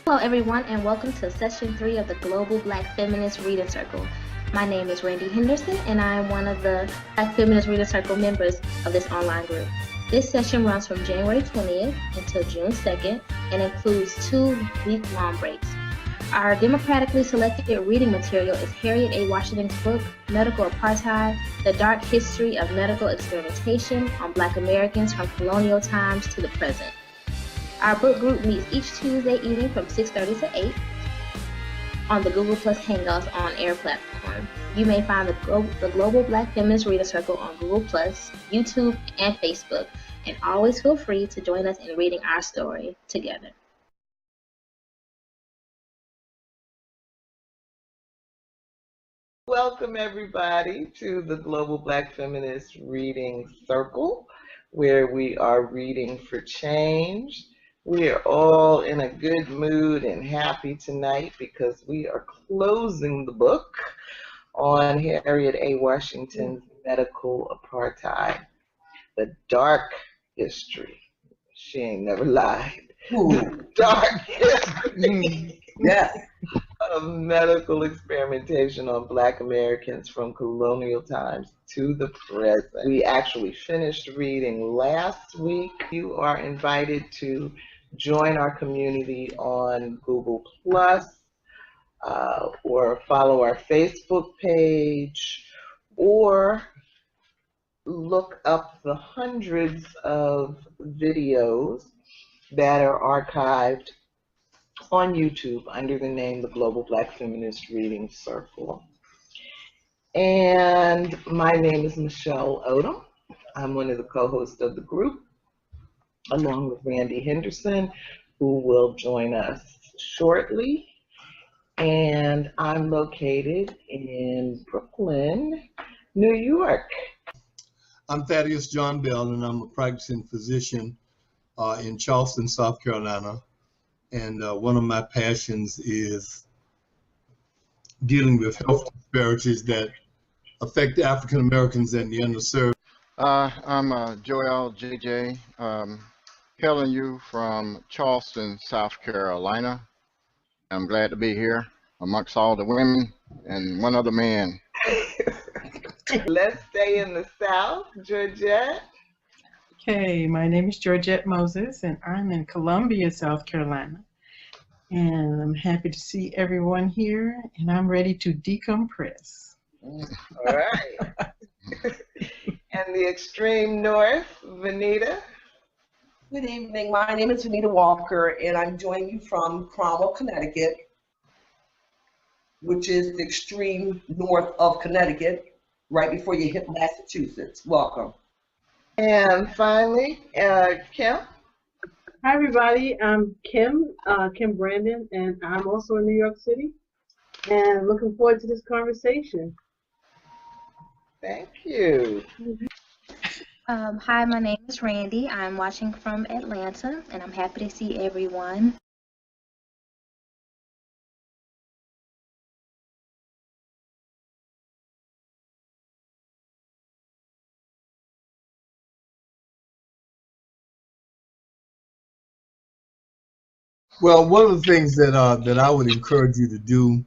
Hello everyone, and welcome to Session 3 of the Global Black Feminist Reading Circle. My name is Randie Henderson, and I am one of the Black Feminist Reading Circle members of this online group. This session runs from January 20th until June 2nd and includes 2 week-long breaks. Our democratically selected reading material is Harriet A. Washington's book, Medical Apartheid, The Dark History of Medical Experimentation on Black Americans from Colonial Times to the Present. Our book group meets each Tuesday evening from 6:30 to 8 on the Google Hangouts on Air platform. You may find the Global Black Feminist Reader Circle on Google+, YouTube, and Facebook, and always feel free to join us in reading our story together. Welcome everybody to the Global Black Feminist Reading Circle, where we are reading for change. We are all in a good mood and happy tonight because we are closing the book on Harriet A. Washington's Medical Apartheid, The Dark History. She ain't never lied. The Dark History. Yes. Of medical experimentation on Black Americans from Colonial Times to the present. We actually finished reading last week. You are invited to join our community on Google+, or follow our Facebook page, or look up the hundreds of videos that are archived on YouTube under the name the Global Black Feminist Reading Circle. And my name is Michelle Odom. I'm one of the co-hosts of the group, along with Randie Henderson, who will join us shortly. And I'm located in Brooklyn, New York. I'm Thaddeus John Bell, and I'm a practicing physician in Charleston, South Carolina. And one of my passions is dealing with health disparities that affect African Americans and the underserved. I'm Joel JJ, hailing you from Charleston, South Carolina. I'm glad to be here amongst all the women and one other man. Let's stay in the South, Georgette. Okay, my name is Georgette Moses, and I'm in Columbia, South Carolina. And I'm happy to see everyone here, and I'm ready to decompress. All right. And the extreme north, Vanita. Good evening. My name is Vanita Walker, and I'm joining you from Cromwell, Connecticut, which is the extreme north of Connecticut, right before you hit Massachusetts. Welcome. And finally, Kim. Hi, everybody. I'm Kim Brandon, and I'm also in New York City, and looking forward to this conversation. Thank you. Hi, my name is Randie. I'm watching from Atlanta, and I'm happy to see everyone. Well, one of the things that I would encourage you to do,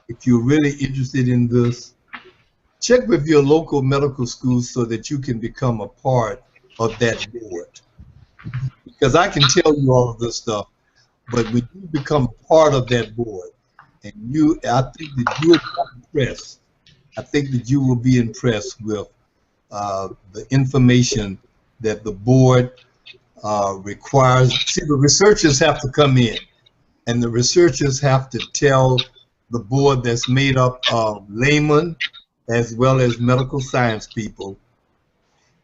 if you're really interested in this, check with your local medical schools so that you can become a part of that board. Because I can tell you all of this stuff, but when you become part of that board, and I think that you will be impressed. I think that you will be impressed with the information that the board requires. See, the researchers have to come in, and the researchers have to tell the board that's made up of laymen as well as medical science people.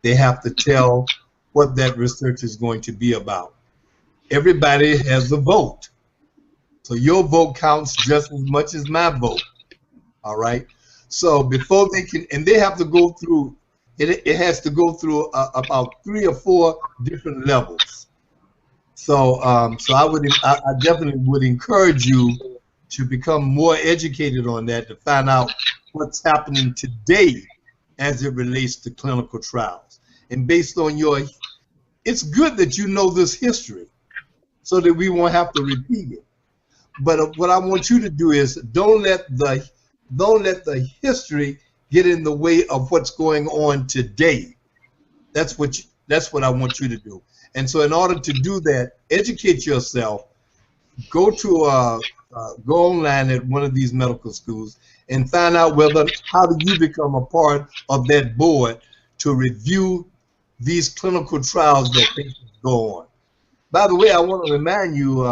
They have to tell what that research is going to be about. Everybody has a vote. So your vote counts just as much as my vote. All right. So before they can, and they have to go through, it has to go through about 3 or 4 different levels. So, I definitely would encourage you to become more educated on that, to find out what's happening today as it relates to clinical trials. And based on it's good that you know this history so that we won't have to repeat it. But what I want you to do is don't let the history get in the way of what's going on today. That's what I want you to do. And so in order to do that, educate yourself, go online at one of these medical schools and find out how do you become a part of that board to review these clinical trials that patients go on. By the way, I want to remind you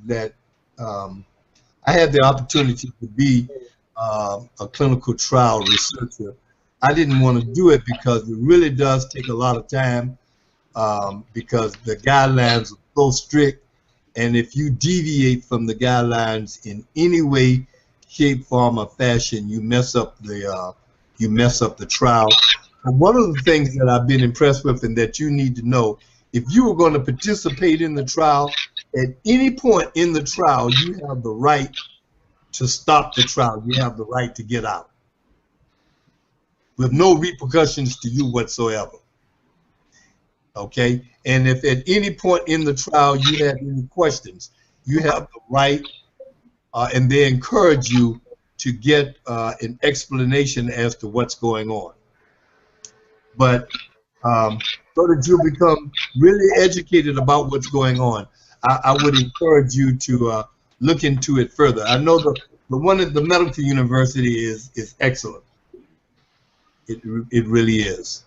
that I had the opportunity to be a clinical trial researcher. I didn't want to do it because it really does take a lot of time because the guidelines are so strict, and if you deviate from the guidelines in any way, shape, form, or fashion, you mess up the trial. And one of the things that I've been impressed with and that you need to know, if you were going to participate in the trial, at any point in the trial, you have the right to stop the trial. You have the right to get out with no repercussions to you whatsoever. Okay? And if at any point in the trial you have any questions, you have the right, and they encourage you to get an explanation as to what's going on. But so that you become really educated about what's going on, I would encourage you to look into it further. I know the one at the medical university is excellent. It really is.